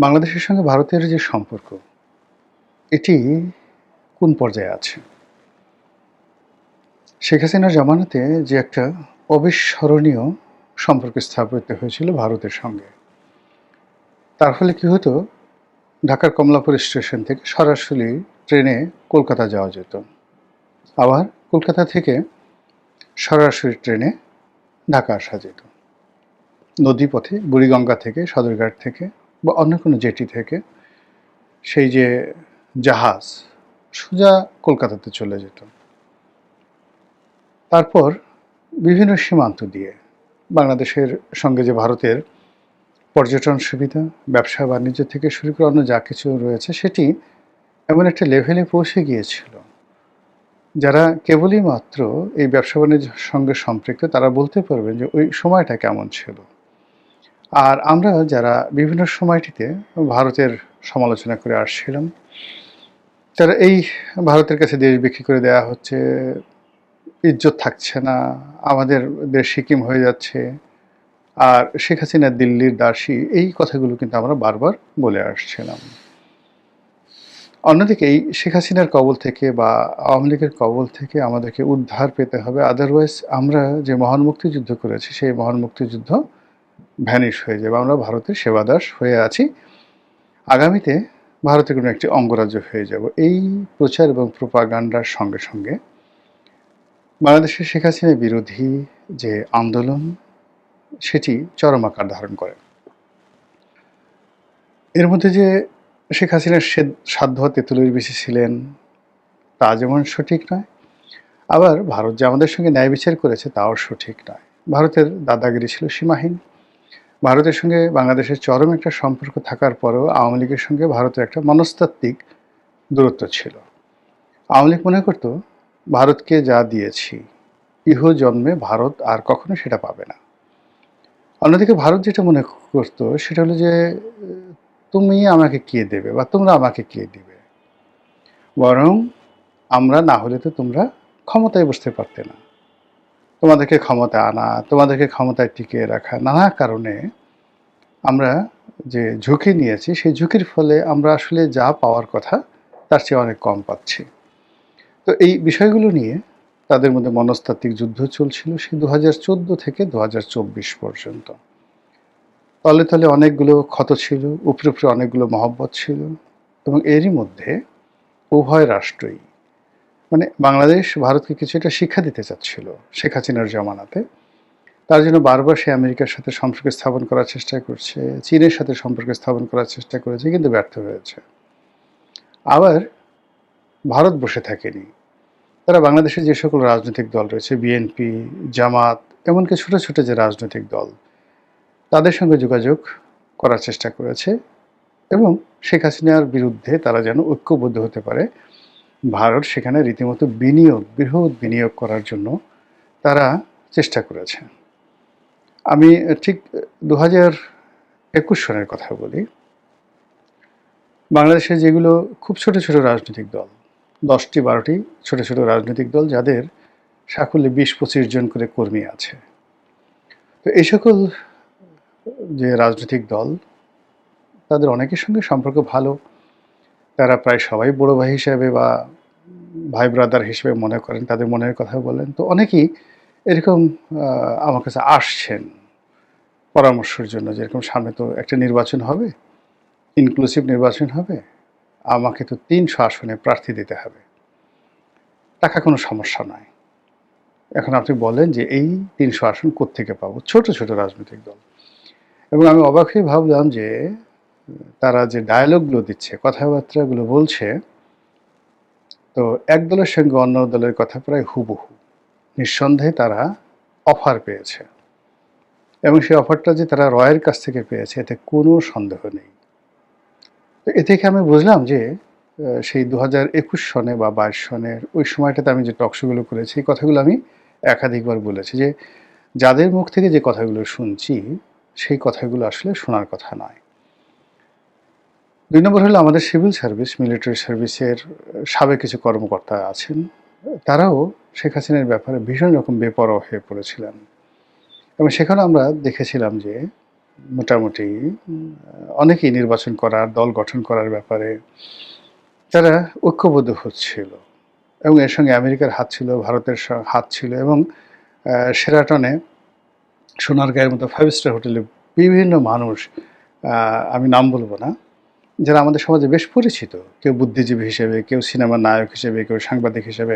বাংলাদেশের সঙ্গে ভারতের যে সম্পর্ক, এটি কোন পর্যায়ে আছে? শেখ হাসিনার জামানাতে যে একটা অবিস্মরণীয় সম্পর্ক স্থাপিত হয়েছিল ভারতের সঙ্গে। তার ফলে কি হতো? ঢাকার কমলাপুর স্টেশন থেকে সরাসরি ট্রেনে কলকাতা যাওয়া যেত। আবার কলকাতা থেকে সরাসরি ট্রেনে ঢাকা আসা যেত। নদীপথে বুড়িগঙ্গা থেকে, সদরঘাট থেকে বা অন্য কোনো জেটি থেকে সেই যে জাহাজ সোজা কলকাতাতে চলে যেত। তারপর বিভিন্ন সীমান্ত দিয়ে বাংলাদেশের সঙ্গে যে ভারতের পর্যটন সুবিধা, ব্যবসা বাণিজ্য থেকে শুরু করে অন্য যা কিছু রয়েছে সেটি এমন একটা লেভেলে পৌঁছে গিয়েছিল, যারা কেবলই মাত্র এই ব্যবসা বাণিজ্যের সঙ্গে সম্পৃক্ত তারা বলতে পারবেন যে ওই সময়টা কেমন ছিল। আর আমরা যারা বিভিন্ন সময়টিতে ভারতের সমালোচনা করে আসছিলাম, তারা এই ভারতের কাছে দেশ বিক্রি করে দেয়া হচ্ছে, ইজ্জত থাকছে না, আমাদের দেশ সিকিম হয়ে যাচ্ছে, আর শেখ হাসিনা দিল্লির দাসী, এই কথাগুলো কিন্তু আমরা বারবার বলে আসছিলাম। অন্যদিকে এই শেখ হাসিনার কবল থেকে বা আওয়ামী লীগের কবল থেকে আমাদেরকে উদ্ধার পেতে হবে, আদারওয়াইজ আমরা যে মহান মুক্তিযুদ্ধ করেছি সেই মহান মুক্তিযুদ্ধ ভ্যানিশ হয়ে যাবে, আমরা ভারতের সেবাদাস হয়ে আছি, আগামীতে ভারতের কোনো একটি অঙ্গরাজ্য হয়ে যাব। এই প্রচার এবং প্রোপাগান্ডার সঙ্গে সঙ্গে বাংলাদেশের শেখ হাসিনা বিরোধী যে আন্দোলন সেটি চরম আকার ধারণ করে। এর মধ্যে যে শেখ হাসিনার সাধ্য তেঁতুলের বেশি ছিলেন তা যেমন সঠিক নয়, আবার ভারত যে আমাদের সঙ্গে ন্যায় বিচার করেছে তাও সঠিক নয়। ভারতের দাদাগিরি ছিল সীমাহীন। ভারতের সঙ্গে বাংলাদেশের চরম একটা সম্পর্ক থাকার পরেও আওয়ামী লীগের সঙ্গে ভারতের একটা মনস্তাত্ত্বিক দূরত্ব ছিল। আওয়ামী লীগ মনে করত ভারতকে যা দিয়েছি ইহ জন্মে ভারত আর কখনো সেটা পাবে না। অন্যদিকে ভারত যেটা মনে করতো সেটা হলো যে তুমি আমাকে কে দেবে বা তোমরা আমাকে কে দিবে, বরং আমরা না হলে তো তোমরা ক্ষমতায় বসতে পারতে না, তোমাদেরকে ক্ষমতা আনা, তোমাদেরকে ক্ষমতায় টিকিয়ে রাখা, নানা কারণে আমরা যে ঝুঁকি নিয়েছি সেই ঝুঁকির ফলে আমরা আসলে যা পাওয়ার কথা তার চেয়ে অনেক কম পাচ্ছি। তো এই বিষয়গুলো নিয়ে তাদের মধ্যে মনস্তাত্ত্বিক যুদ্ধ চলছিল সেই 2014 থেকে 2024 পর্যন্ত। তলে তলে অনেকগুলো ক্ষত ছিল, উপরে উপরে অনেকগুলো মহব্বত ছিল, এবং এরই মধ্যে উভয় রাষ্ট্রই মানে বাংলাদেশ ভারতকে কিছু একটা শিক্ষা দিতে চাচ্ছিল শেখ হাসিনার জমানাতে। তার জন্য বারবার সে আমেরিকার সাথে সম্পর্ক স্থাপন করার চেষ্টা করছে, চীনের সাথে সম্পর্ক স্থাপন করার চেষ্টা করেছে, কিন্তু ব্যর্থ হয়েছে। আবার ভারত বসে থাকেনি, তারা বাংলাদেশে যে সকল রাজনৈতিক দল রয়েছে, বিএনপি, জামাত, এমনকি ছোট ছোট যে রাজনৈতিক দল, তাদের সঙ্গে যোগাযোগ করার চেষ্টা করেছে এবং শেখ হাসিনার বিরুদ্ধে তারা যেন ঐক্যবদ্ধ হতে পারে। ভারত সেখানে রীতিমতো বিনিয়োগ, বৃহৎ বিনিয়োগ করার জন্য তারা চেষ্টা করেছে। আমি ঠিক 2021 সনের কথা বলি। বাংলাদেশে যেগুলো খুব ছোট ছোট রাজনৈতিক দল, 10টি-12টি ছোট ছোট রাজনৈতিক দল, যাদের সাকল্যে 20-25 জন করে কর্মী আছে, তো এই সকল যে রাজনৈতিক দল তাদের অনেকের সঙ্গে সম্পর্ক ভালো, তারা প্রায় সবাই বড় ভাই হিসেবে বা ভাই ব্রাদার হিসেবে মনে করেন, তাদের মনের কথা বলেন। তো অনেকেই এরকম আমার কাছে আসছেন পরামর্শের জন্য, যেরকম সামনে তো একটা নির্বাচন হবে, ইনক্লুসিভ নির্বাচন হবে, আমাকে তো 300 আসনে প্রার্থী দিতে হবে, টাকা কোনো সমস্যা নয়। এখন আপনি বলেন যে এই 300 আসন কোত্থেকে পাবো? ছোট ছোট রাজনৈতিক দল। এবং আমি অবাক হয়ে ভাবলাম যে তারা যে ডায়ালগগুলো দিচ্ছে, কথাবার্তাগুলো বলছে, তো এক দলের সঙ্গে অন্য দলের কথা প্রায় হুবহু। নিঃসন্দেহে তারা অফার পেয়েছে, এবং সেই অফারটা যে তারা রয়ের কাছ থেকে পেয়েছে এতে কোনো সন্দেহ নেই। তো এ থেকে আমি বুঝলাম যে সেই 2021 সনে বা 22 সনের ওই সময়টাতে আমি যে টকশোগুলো করেছি, এই কথাগুলো আমি একাধিকবার বলেছি যে যাদের মুখ থেকে যে কথাগুলো শুনছি সেই কথাগুলো আসলে শোনার কথা নয়। 2 নম্বর হলো আমাদের সিভিল সার্ভিস, মিলিটারি সার্ভিসের সাবেক কিছু কর্মকর্তা আছেন, তারাও শেখ হাসিনার ব্যাপারে ভীষণ রকম বেপরোয়া হয়ে পড়েছিলেন। এবং সেখানে আমরা দেখেছিলাম যে মোটামুটি অনেকেই নির্বাচন করার, দল গঠন করার ব্যাপারে তারা ঐক্যবদ্ধ হচ্ছিল এবং এর সঙ্গে আমেরিকার হাত ছিল, ভারতের হাত ছিল এবং শেরাটনে সোনারগাঁয়ের মতো 5 স্টার হোটেলে বিভিন্ন মানুষ, আমি নাম বলব না, যারা আমাদের সমাজে বেশ পরিচিত। কেউ বুদ্ধিজীবী হিসেবে, কেউ সিনেমার নায়ক হিসেবে, কেউ সাংবাদিক হিসেবে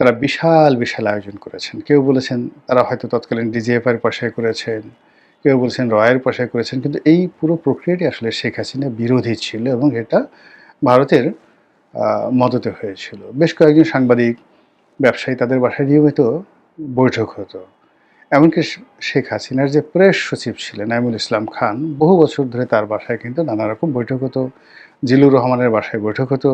তারা বিশাল, বিশাল আয়োজন করেছেন। কেউ বলেছেন তারা হয়তো তৎকালীন ডিজিএফআই এর পয়সায় করেছেন, কেউ বলছেন রয়ের পয়সায় করেছেন। কিন্তু এই পুরো প্রক্রিয়াটি আসলে শেখ হাসিনা বিরোধী ছিল এবং এটা ভারতের মদতে হয়েছিল। বেশ কয়েকজন সাংবাদিক, ব্যবসায়ী তাদের বাসায় নিয়মিত বৈঠক হতো। এমনকি শেখ হাসিনার যে প্রেস সচিব ছিলেন নাঈমুল ইসলাম খান, বহু বছর ধরে তার বাসায় কিন্তু নানা রকম বৈঠক হতো। জিল্লুর রহমানের বাসায় বৈঠক হতো,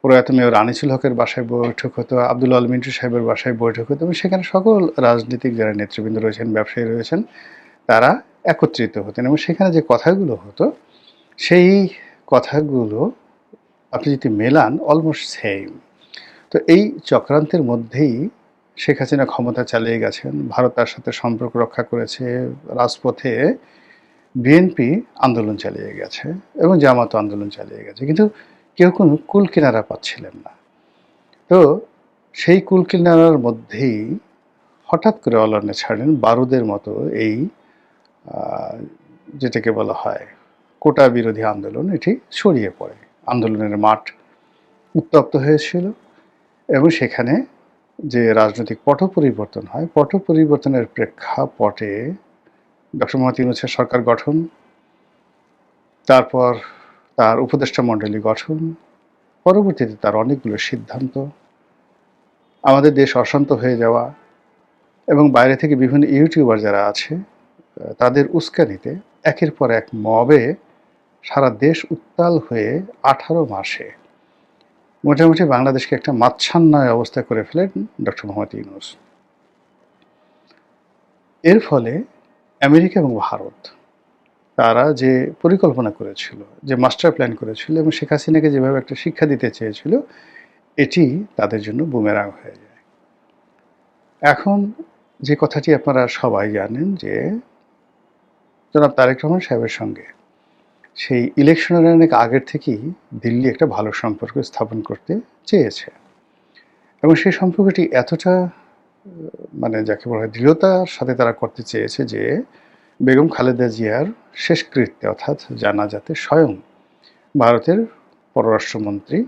প্রয়াত মেয়র আনিসুল হকের বাসায় বৈঠক হতো, আব্দুল আল মিন্টু সাহেবের বাসায় বৈঠক হতো এবং সেখানে সকল রাজনীতিক যারা নেতৃবৃন্দ রয়েছেন, ব্যবসায়ী রয়েছেন, তারা একত্রিত হতেন এবং সেখানে যে কথাগুলো হতো সেই কথাগুলো আপনি যদি মেলান অলমোস্ট সেম। তো এই চক্রান্তের মধ্যেই শেখ হাসিনা ক্ষমতা চালিয়ে গেছেন। ভারত তার সাথে সম্পর্ক রক্ষা করেছে। রাজপথে বিএনপি আন্দোলন চালিয়ে গেছে এবং জামাতও আন্দোলন চালিয়ে গেছে। কিন্তু কেউ কোনো কুল কিনারা পাচ্ছিলেন না। তো সেই কুল কিনারার মধ্যেই হঠাৎ করে অলান্নে ছাড়লেন বারুদের মতো এই যেটাকে বলা হয় কোটা বিরোধী আন্দোলন, এটি ছড়িয়ে পড়ে। আন্দোলনের মাঠ উত্তপ্ত হয়েছিল এবং সেখানে যে রাজনৈতিক পট পরিবর্তন হয়, পট পরিবর্তনের প্রেক্ষাপটে ডক্টর মোহাম্মদ ইউনূসের সরকার গঠন, তারপর তার উপদেষ্টা মণ্ডলী গঠন, পরবর্তীতে তার অনেকগুলো সিদ্ধান্ত, আমাদের দেশ অশান্ত হয়ে যাওয়া এবং বাইরে থেকে বিভিন্ন ইউটিউবার যারা আছে তাদের উস্কানিতে একের পর এক মবে সারা দেশ উত্তাল হয়ে 18 মাসে মোটামুটি বাংলাদেশকে একটা মাচ্ছান্নয় অবস্থা করে ফেলেন ডক্টর মোহাম্মদ ইউনূস। এর ফলে আমেরিকা এবং ভারত তারা যে পরিকল্পনা করেছিল, যে মাস্টার প্ল্যান করেছিল এবং শেখ হাসিনাকে যেভাবে একটা শিক্ষা দিতে চেয়েছিল, এটি তাদের জন্য বুমেরাং হয়ে যায়। এখন যে কথাটি আপনারা সবাই জানেন যে জনাব তারেক রহমান সাহেবের সঙ্গে সেই ইলেকশনের অনেক আগের থেকেই দিল্লি একটা ভালো সম্পর্ক স্থাপন করতে চেয়েছে এবং সেই সম্পর্কটি এতটা মানে যাকে বলা হয় দৃঢ়তার সাথে তারা করতে চেয়েছে যে বেগম খালেদা জিয়ার শেষকৃত্যে অর্থাৎ জানাজাতে স্বয়ং ভারতের পররাষ্ট্রমন্ত্রী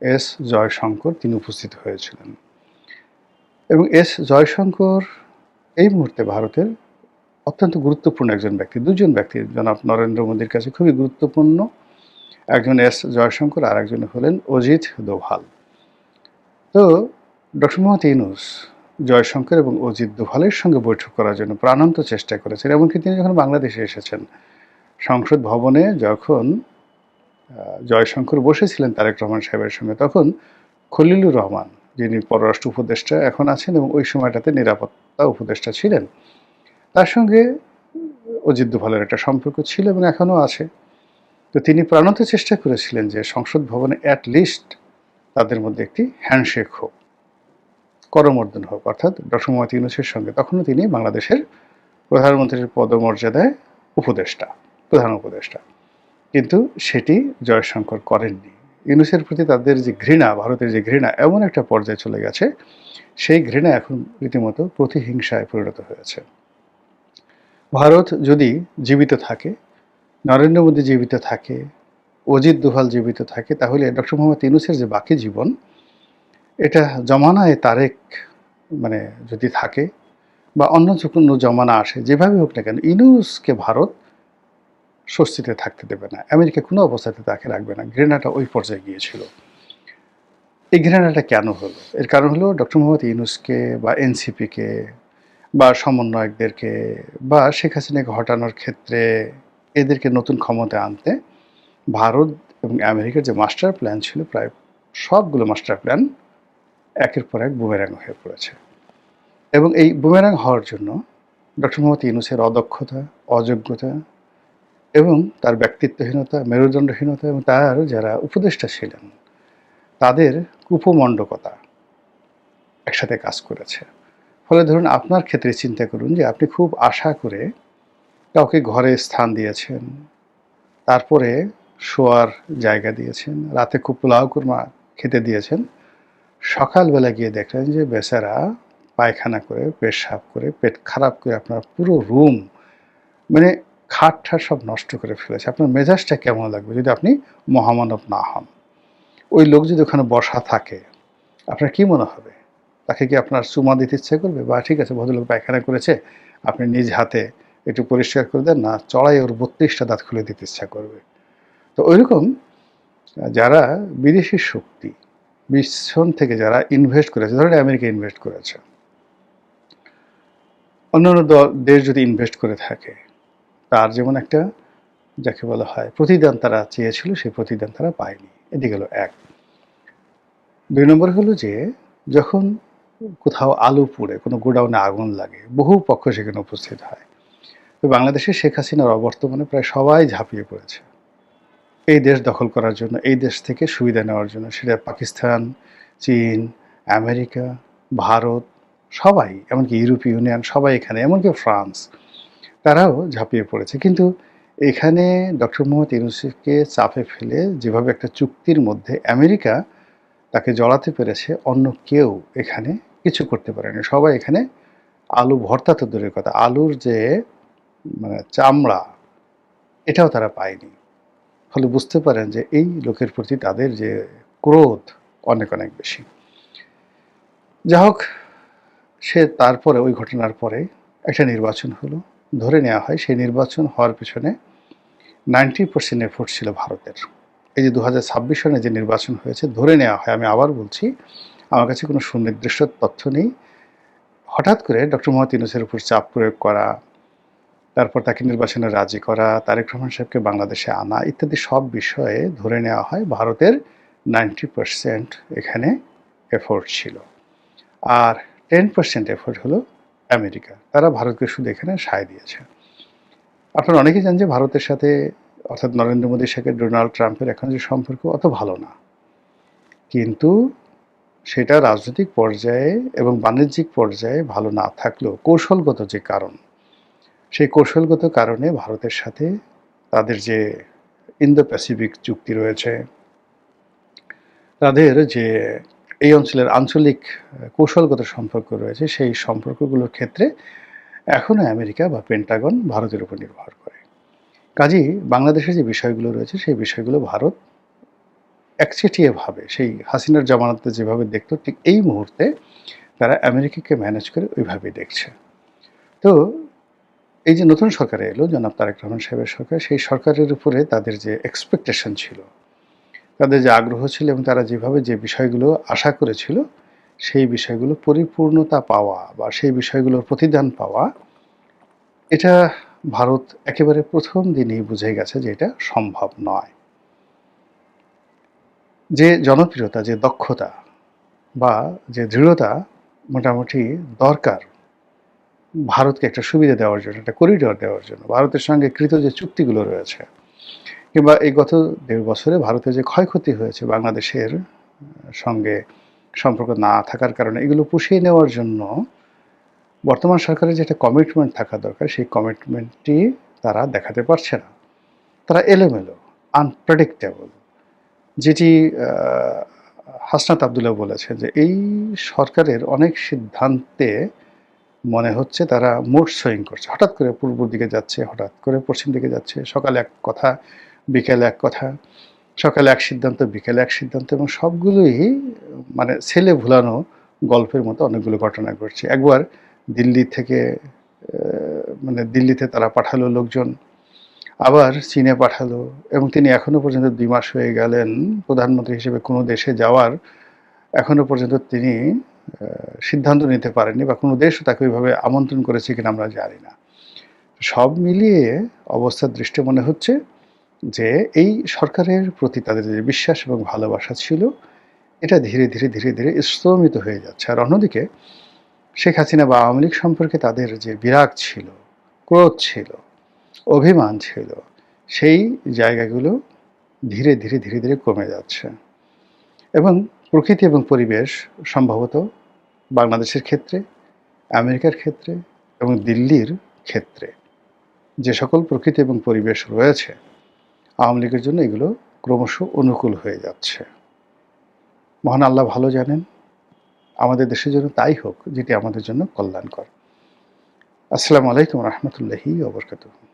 এস জয়শঙ্কর তিনি উপস্থিত হয়েছিলেন এবং এস জয়শঙ্কর এই মুহূর্তে ভারতের অত্যন্ত গুরুত্বপূর্ণ একজন ব্যক্তি, দুজন ব্যক্তি জনাব নরেন্দ্র মোদীর কাছে খুবই গুরুত্বপূর্ণ। একজন এস জয়শঙ্কর আর একজন হলেন অজিত দোভাল। তো ডক্টর মোহাম্মদ ইউনূস জয়শঙ্কর এবং অজিত দোভালের সঙ্গে বৈঠক করার জন্য প্রাণান্ত চেষ্টা করেছেন। এমনকি তিনি যখন বাংলাদেশে এসেছেন সংসদ ভবনে, যখন জয়শঙ্কর বসেছিলেন তারেক রহমান সাহেবের সঙ্গে, তখন খলিলুর রহমান যিনি পররাষ্ট্র উপদেষ্টা এখন আছেন এবং ওই সময়টাতে নিরাপত্তা উপদেষ্টা ছিলেন, তার সঙ্গে অজিত দোভালের একটা সম্পর্ক ছিল এবং এখনও আছে। তো তিনি প্রাণান্ত চেষ্টা করেছিলেন যে সংসদ ভবনে অ্যাটলিস্ট তাদের মধ্যে একটি হ্যান্ডশেক হোক, করমর্দন হোক, অর্থাৎ ডক্টর মোহাম্মদ ইউনূসের সঙ্গে। তখনও তিনি বাংলাদেশের প্রধানমন্ত্রীর পদমর্যাদায় উপদেষ্টা, প্রধান উপদেষ্টা, কিন্তু সেটি জয়শঙ্কর করেননি। ইউনূসের প্রতি তাদের যে ঘৃণা, ভারতের যে ঘৃণা এমন একটা পর্যায়ে চলে গেছে, সেই ঘৃণা এখন রীতিমতো প্রতিহিংসায় পরিণত হয়েছে। ভারত যদি জীবিত থাকে, নরেন্দ্র মোদী জীবিত থাকে, অজিত দোভাল জীবিত থাকে, তাহলে ডক্টর মোহাম্মদ ইউনূসের যে বাকি জীবন, এটা জমানায় তারেক মানে যদি থাকে বা অন্য যে কোনো জমানা আসে, যেভাবে হোক না কেন ইউনূসকে ভারত স্বস্তিতে থাকতে দেবে না। আমেরিকা কোনো অবস্থাতে তাকে রাখবে না। ঘৃণাটা ওই পর্যায়ে গিয়েছিল। এই ঘৃণাটা কেন হলো? এর কারণ হলো ডক্টর মোহাম্মদ ইউনূসকে বা এনসিপিকে বা সমন্বয়কদেরকে বা শেখ হাসিনাকে হটানোর ক্ষেত্রে এদেরকে নতুন ক্ষমতায় আনতে ভারত এবং আমেরিকার যে মাস্টার প্ল্যান ছিল, প্রায় সবগুলো মাস্টার প্ল্যান একের পর এক বুমেরাং হয়ে পড়েছে এবং এই বুমেরাং হওয়ার জন্য ডক্টর মোহাম্মদ ইউনূসের অদক্ষতা, অযোগ্যতা এবং তার ব্যক্তিত্বহীনতা, মেরুদণ্ডহীনতা এবং তার যারা উপদেষ্টা ছিলেন তাদের কুপমণ্ডকতা একসাথে কাজ করেছে। ফলে ধরুন আপনার ক্ষেত্রে চিন্তা করুন যে আপনি খুব আশা করে কাউকে ঘরে স্থান দিয়েছেন, তারপরে শোয়ার জায়গা দিয়েছেন, রাতে খুব পোলাও কুরমা খেতে দিয়েছেন। সকালবেলা গিয়ে দেখলেন যে বেচারা পায়খানা করে, পেশাব করে, পেট খারাপ করে আপনার পুরো রুম মানে খাট-ঠাট সব নষ্ট করে ফেলেছে। আপনার মেজাজটা কেমন লাগবে যদি আপনি মহামানব না হন? ওই লোক যদি ওখানে বসা থাকে, আপনার কি মনে হবে? তাকে কি আপনার চুমা দিতে ইচ্ছে করবে? বা ঠিক আছে ভদ্রলোক পায়খানা করেছে, আপনি নিজ হাতে একটু পরিষ্কার করে দেন, না চড়াই ওর ৩২ টা দাঁত খুলে দিতে ইচ্ছা করবে। তো ঐরকম যারা বিদেশি শক্তি, পিছন থেকে যারা ইনভেস্ট করেছে, ধরেন আমেরিকা ইনভেস্ট করেছে। অন্যান্য দেশ যদি ইনভেস্ট করে থাকে, তার যেমন একটা যাকে বলা হয় প্রতিদান তারা চেয়েছিল, সেই প্রতিদান তারা পায়নি। এটি গেল ১। ২ নম্বর হলো যে যখন কোথাও আলু পুড়ে, কোনো গোডাউনে আগুন লাগে, বহু পক্ষ সেখানে উপস্থিত হয়। তো বাংলাদেশে শেখ হাসিনার অবর্তমানে প্রায় সবাই ঝাঁপিয়ে পড়েছে এই দেশ দখল করার জন্য, এই দেশ থেকে সুবিধা নেওয়ার জন্য। সেটা পাকিস্তান, চীন, আমেরিকা, ভারত, সবাই, এমনকি ইউরোপীয় ইউনিয়ন সবাই এখানে, এমনকি ফ্রান্স, তারাও ঝাঁপিয়ে পড়েছে। কিন্তু এখানে ডক্টর মোহাম্মদ ইউনূসকে চাপে ফেলে যেভাবে একটা চুক্তির মধ্যে আমেরিকা তাকে জড়াতে পেরেছে, অন্য কেউ এখানে কিছু করতে পারেনি। সবাই এখানে আলু ভর্তা তো দূরের কথা, আলুর যে মানে চামড়া, এটাও তারা পায়নি। ফলে বুঝতে পারেন যে এই লোকের প্রতি তাদের যে ক্রোধ অনেক অনেক বেশি। যা হোক, সে তারপরে ওই ঘটনার পরে একটা নির্বাচন হলো। ধরে নেওয়া হয় সেই নির্বাচন হওয়ার পেছনে 90% এফোর্ট ছিল ভারতের। এই যে 2026 সনে যে নির্বাচন হয়েছে, ধরে নেওয়া হয়, আমি আবার বলছি, আমার কাছে কোনো সুনির্দিষ্ট তথ্য নেই, হঠাৎ করে ডক্টর মোহাম্মদ ইউনূসের উপর চাপ প্রয়োগ করা, তারপর তাকে নির্বাচনে রাজি করা, তারেক রহমান সাহেবকে বাংলাদেশে আনা ইত্যাদি সব বিষয়ে ধরে নেওয়া হয় ভারতের 90% এখানে এফোর্ট ছিল। আর 10% এফোর্ট হলো আমেরিকা। তারা ভারতকে শুধু এখানে সায় দিয়েছে। আপনারা অনেকেই জানেন যে ভারতের সাথে, অর্থাৎ নরেন্দ্র মোদীর সাথে ডোনাল্ড ট্রাম্পের এখন যে সম্পর্ক অত ভালো না। কিন্তু সেটা রাজনৈতিক পর্যায়ে এবং বাণিজ্যিক পর্যায়ে ভালো না থাকলেও কৌশলগত যে কারণ, সেই কৌশলগত কারণে ভারতের সাথে তাদের যে ইন্দো প্যাসিফিক চুক্তি রয়েছে, তাদের যে এই অঞ্চলের আঞ্চলিক কৌশলগত সম্পর্ক রয়েছে, সেই সম্পর্কগুলোর ক্ষেত্রে এখনও আমেরিকা বা পেন্টাগন ভারতের উপর নির্ভর করে। কাজেই বাংলাদেশের যে বিষয়গুলো রয়েছে, সেই বিষয়গুলো ভারত একচেটিয়াভাবে সেই হাসিনার জামানাতে যেভাবে দেখত, ঠিক এই মুহূর্তে তারা আমেরিকাকে ম্যানেজ করে ওইভাবেই দেখছে। তো এই যে নতুন সরকার এলো, জনাব তারেক রহমান সাহেবের সরকার, সেই সরকারের উপরে তাদের যে এক্সপেকটেশন ছিল, তাদের যে আগ্রহ ছিল এবং তারা যেভাবে যে বিষয়গুলো আশা করেছিল, সেই বিষয়গুলো পরিপূর্ণতা পাওয়া বা সেই বিষয়গুলোর প্রতিদান পাওয়া, এটা ভারত একেবারে প্রথম দিনেই বুঝে গেছে যে এটা সম্ভব নয়। যে জনপ্রিয়তা, যে দক্ষতা বা যে দৃঢ়তা মোটামুটি দরকার ভারতকে একটা সুবিধা দেওয়ার জন্য, একটা করিডর দেওয়ার জন্য, ভারতের সঙ্গে কৃত যে চুক্তিগুলো রয়েছে, কিংবা এই গত ১.৫ বছরে ভারতের যে ক্ষয়ক্ষতি হয়েছে বাংলাদেশের সঙ্গে সম্পর্ক না থাকার কারণে, এগুলো পুষিয়ে নেওয়ার জন্য বর্তমান সরকারের যে একটা কমিটমেন্ট থাকা দরকার, সেই কমিটমেন্টটি তারা দেখাতে পারছে না। তারা এলোমেলো, আনপ্রেডিক্টেবল, যেটি হাসনাত আবদুল্লাহ বলেছেন যে এই সরকারের অনেক সিদ্ধান্তে মনে হচ্ছে তারা মুড সুইং করছে। হঠাৎ করে পূর্ব দিকে যাচ্ছে, হঠাৎ করে পশ্চিম দিকে যাচ্ছে, সকালে এক কথা, বিকেলে এক কথা, সকালে এক সিদ্ধান্ত, বিকেলে এক সিদ্ধান্ত, এবং সবগুলোই মানে ছেলে ভুলানো গল্পের মতো অনেকগুলো ঘটনা ঘটছে। একবার দিল্লি থেকে মানে দিল্লিতে তারা পাঠালো লোকজন, আবার চীনে পাঠালো, এবং তিনি এখনো পর্যন্ত ২ মাস হয়ে গেলেন প্রধানমন্ত্রী হিসেবে কোনো দেশে যাওয়ার এখনো পর্যন্ত তিনি সিদ্ধান্ত নিতে পারেননি, বা কোনো দেশও তাকে ওইভাবে আমন্ত্রণ করেছে কিনা আমরা জানি না। সব মিলিয়ে অবস্থার দৃষ্টে মনে হচ্ছে যে এই সরকারের প্রতি তাদের যে বিশ্বাস এবং ভালোবাসা ছিল, এটা ধীরে ধীরে ধীরে ধীরে স্তমিত হয়ে যাচ্ছে। আর অন্যদিকে শেখ হাসিনা বা আওয়ামী লীগ সম্পর্কে তাদের যে বিরাগ ছিল, ক্রোধ ছিল, অভিমান ছিল, সেই জায়গাগুলো ধীরে ধীরে ধীরে ধীরে কমে যাচ্ছে। এবং প্রকৃতি এবং পরিবেশ সম্ভবত বাংলাদেশের ক্ষেত্রে, আমেরিকার ক্ষেত্রে এবং দিল্লির ক্ষেত্রে যে সকল প্রকৃতি এবং পরিবেশ রয়েছে, আওয়ামী লীগের জন্য এগুলো ক্রমশ অনুকূল হয়ে যাচ্ছে। মহান আল্লাহ ভালো জানেন, আমাদের দেশের জন্য তাই হোক যেটি আমাদের জন্য কল্যাণকর। আসসালামু আলাইকুম রহমতুল্লাহি ওয়া বারাকাতুহু।